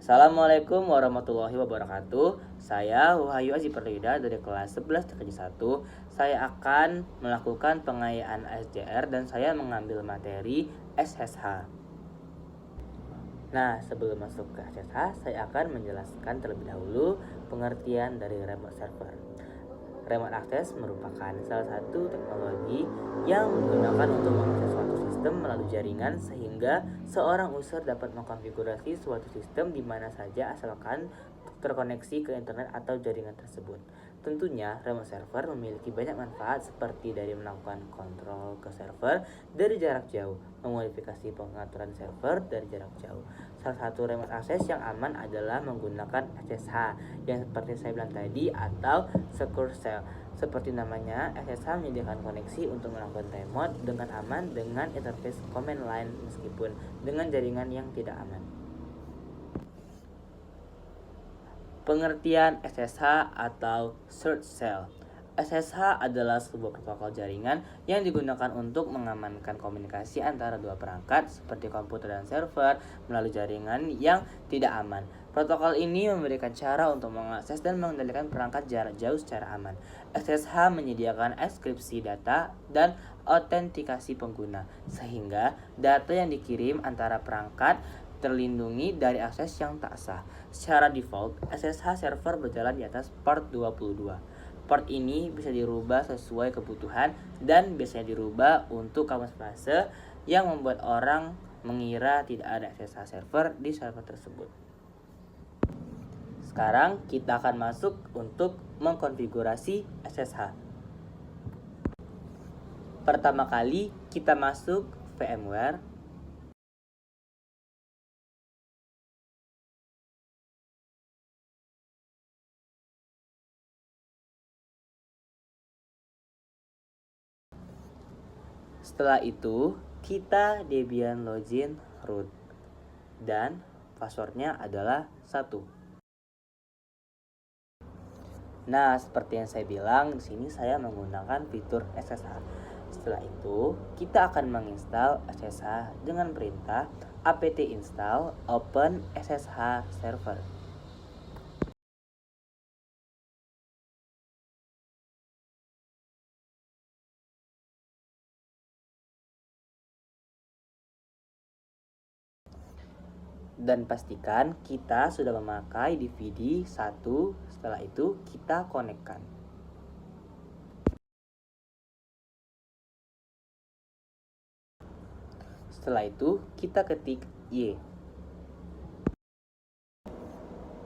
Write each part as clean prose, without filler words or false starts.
Assalamualaikum warahmatullahi wabarakatuh. Saya Wahyu Aji Perlida dari kelas 11 TKJ 1. Saya akan melakukan pengayaan SJR dan saya mengambil materi SSH. Nah, sebelum masuk ke SSH, saya akan menjelaskan terlebih dahulu pengertian dari remote server. Remote access merupakan salah satu teknologi yang digunakan untuk mengakses suatu sistem melalui jaringan sehingga seorang user dapat mengkonfigurasi suatu sistem di mana saja asalkan terkoneksi ke internet atau jaringan tersebut. Tentunya, remote server memiliki banyak manfaat seperti dari melakukan kontrol ke server dari jarak jauh, memodifikasi pengaturan server dari jarak jauh. Salah satu remote access yang aman adalah menggunakan SSH yang seperti saya bilang tadi atau Secure Shell. Seperti namanya, SSH menyediakan koneksi untuk melakukan remote dengan aman dengan interface command line meskipun dengan jaringan yang tidak aman. Pengertian SSH atau Secure Shell. SSH adalah sebuah protokol jaringan yang digunakan untuk mengamankan komunikasi antara dua perangkat seperti komputer dan server melalui jaringan yang tidak aman. Protokol ini memberikan cara untuk mengakses dan mengendalikan perangkat jarak jauh secara aman. SSH menyediakan enkripsi data dan autentikasi pengguna, sehingga data yang dikirim antara perangkat terlindungi dari akses yang tak sah. Secara default, SSH server berjalan di atas port 22. Port ini bisa dirubah sesuai kebutuhan dan biasanya dirubah untuk kamuflase yang membuat orang mengira tidak ada SSH server di server tersebut. Sekarang kita akan masuk untuk mengkonfigurasi SSH. Pertama kali kita masuk VMware. Setelah itu, kita Debian login root dan passwordnya adalah 1. Nah, seperti yang saya bilang, di sini saya menggunakan fitur SSH. Setelah itu, kita akan menginstal SSH dengan perintah apt install open SSH server. Dan pastikan kita sudah memakai DVD 1. Setelah itu kita konekkan. Setelah itu kita ketik Y.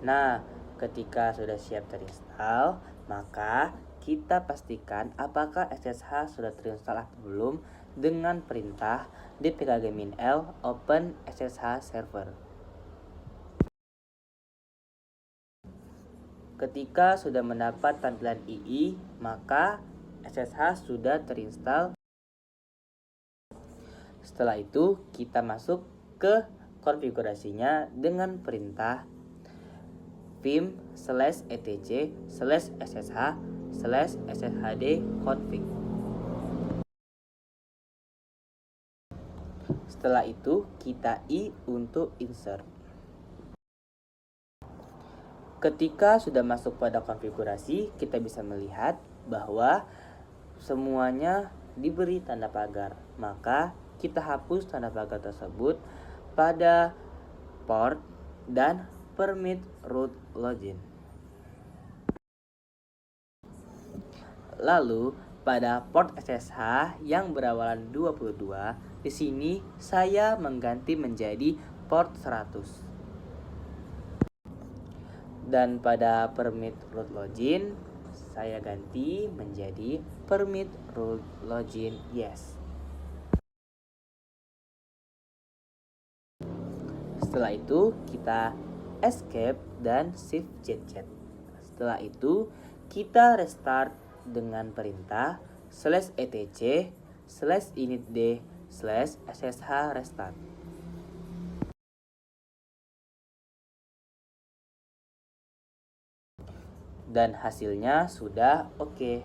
Nah, ketika sudah siap terinstall, maka kita pastikan apakah SSH sudah terinstall atau belum dengan perintah dpkg-l open SSH server. Ketika sudah mendapat tampilan II, maka SSH sudah terinstall. Setelah itu, kita masuk ke konfigurasinya dengan perintah vim/etc/ssh/sshd-config. Setelah itu, kita I untuk insert. Ketika sudah masuk pada konfigurasi, kita bisa melihat bahwa semuanya diberi tanda pagar. Maka kita hapus tanda pagar tersebut pada port dan permit root login. Lalu pada port SSH yang berawalan 22, di sini saya mengganti menjadi port 100. Dan pada permit root login saya ganti menjadi permit root login yes. Setelah itu kita escape dan shift Z. Setelah itu kita restart dengan perintah /etc/initd/ssh restart. Dan hasilnya sudah oke.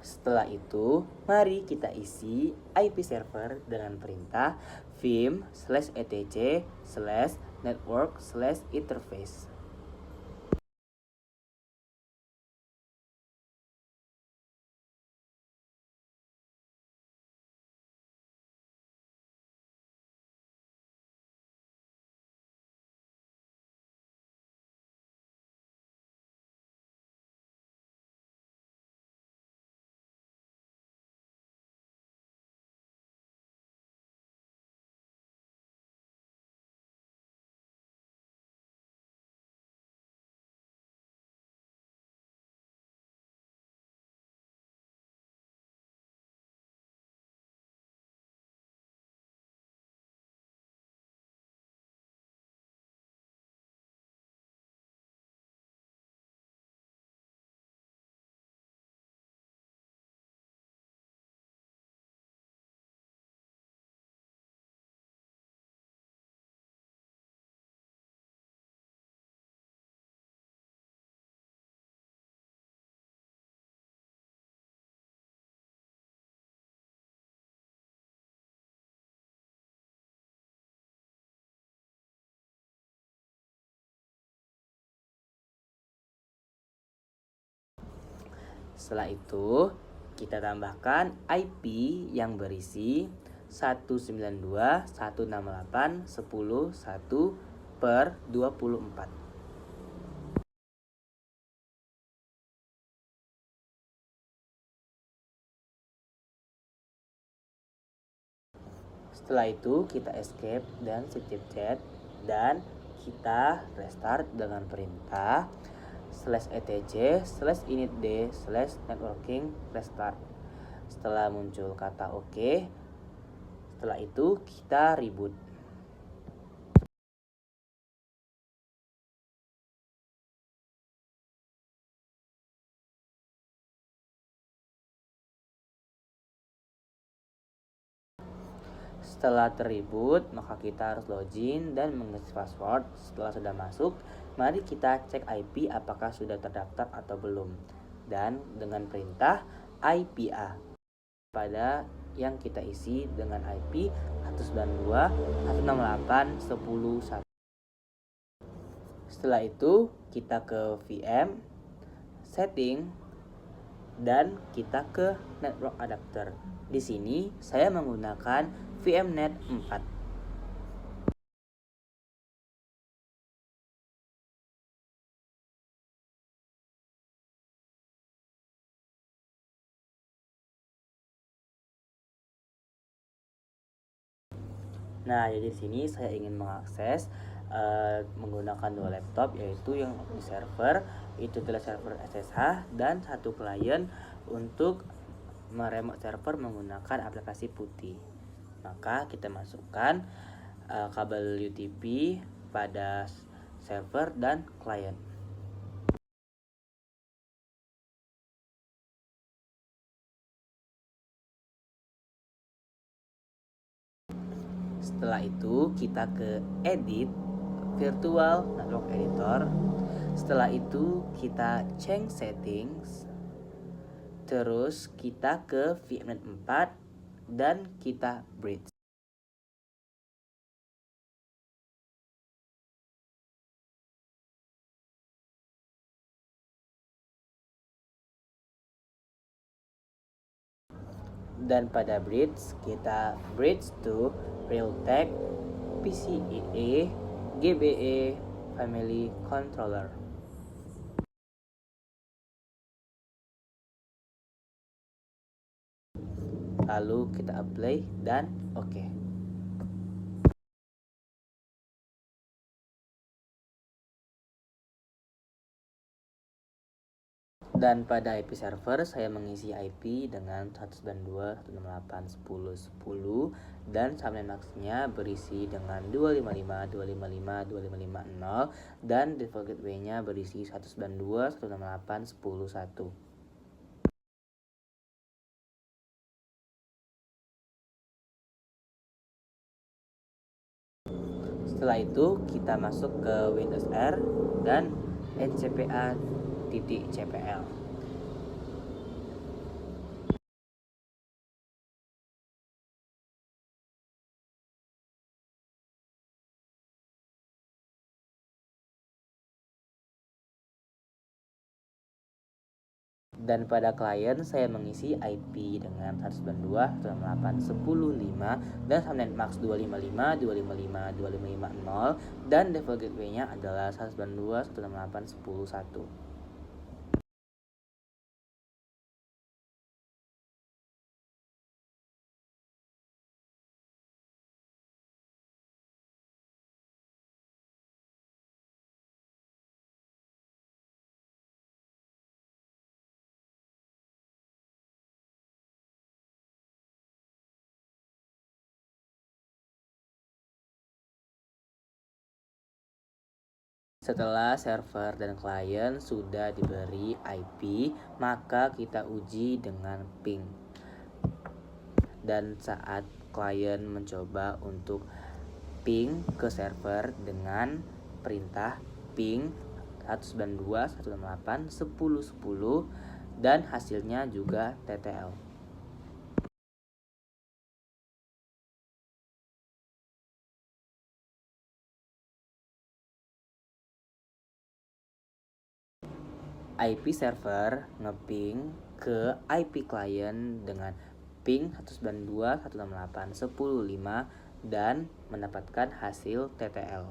Setelah itu, mari kita isi IP server dengan perintah vim/etc/network/interface. Setelah itu, kita tambahkan IP yang berisi 192.168.10.1/24. Setelah itu, kita escape dan skip chat dan kita restart dengan perintah /etc/initd/networking restart. Setelah muncul kata OK, setelah itu kita reboot. Setelah terreboot, maka kita harus login dan mengisi password. Setelah sudah masuk, mari kita cek IP apakah sudah terdaftar atau belum. Dan dengan perintah IPA pada yang kita isi dengan IP 192.168.10.1. Setelah itu, kita ke VM, setting, dan kita ke network adapter. Di sini saya menggunakan VMnet 4. Nah, jadi di sini saya ingin mengakses menggunakan dua laptop, yaitu yang di server itu adalah server SSH dan satu klien untuk meremote server menggunakan aplikasi putih. Maka kita masukkan kabel UTP pada server dan klien. Setelah itu kita ke edit virtual network editor. Setelah itu kita change settings. Terus kita ke VMnet 4 dan kita bridge. Dan pada bridge kita bridge to Realtek PCIe GBE Family Controller. Lalu kita apply dan OK. Dan pada IP server saya mengisi IP dengan 192.168.10.10 dan subnet maxnya berisi dengan 255.255.255.0 dan default gateway-nya berisi 192.168.10.1. Setelah itu kita masuk ke Windows R dan ncpa.cpl. Dan pada klien saya mengisi IP dengan 192.168.10.5 dan subnet max 255, 255, 2550 dan default gateway-nya adalah 192.168.10.1. Setelah server dan klien sudah diberi IP, maka kita uji dengan ping. Dan saat klien mencoba untuk ping ke server dengan perintah ping 192.168.10.10 dan hasilnya juga TTL. IP server ngeping ke IP client dengan ping 192.168.10.5 dan mendapatkan hasil TTL.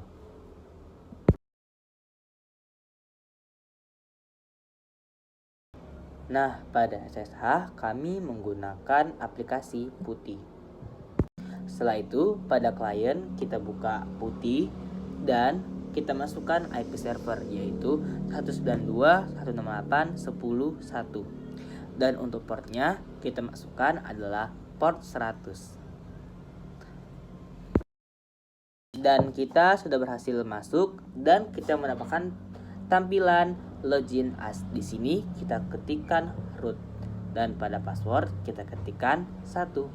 Nah, pada SSH kami menggunakan aplikasi Putih. Setelah itu, pada klien kita buka Putih dan kita masukkan IP server yaitu 192.168.10.1. Dan untuk portnya kita masukkan adalah port 100. Dan kita sudah berhasil masuk dan kita mendapatkan tampilan login as. Di sini kita ketikkan root dan pada password kita ketikkan 1.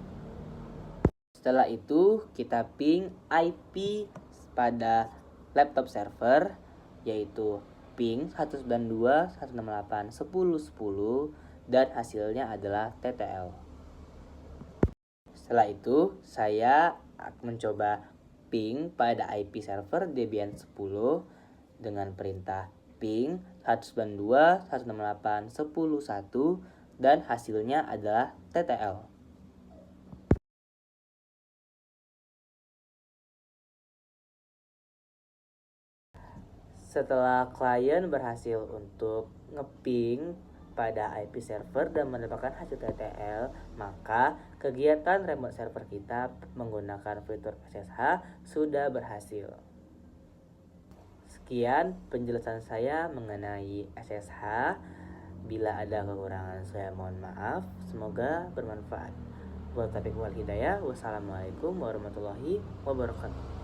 Setelah itu kita ping IP pada laptop server yaitu ping 192.168.10.10 dan hasilnya adalah TTL. Setelah itu saya mencoba ping pada IP server Debian 10 dengan perintah ping 192.168.10.1 dan hasilnya adalah TTL. Setelah klien berhasil untuk ngeping pada IP server dan mendapatkan hasil TTL, maka kegiatan remote server kita menggunakan fitur SSH sudah berhasil. Sekian penjelasan saya mengenai SSH. Bila ada kekurangan saya mohon maaf. Semoga bermanfaat. Wassalamualaikum warahmatullahi wabarakatuh.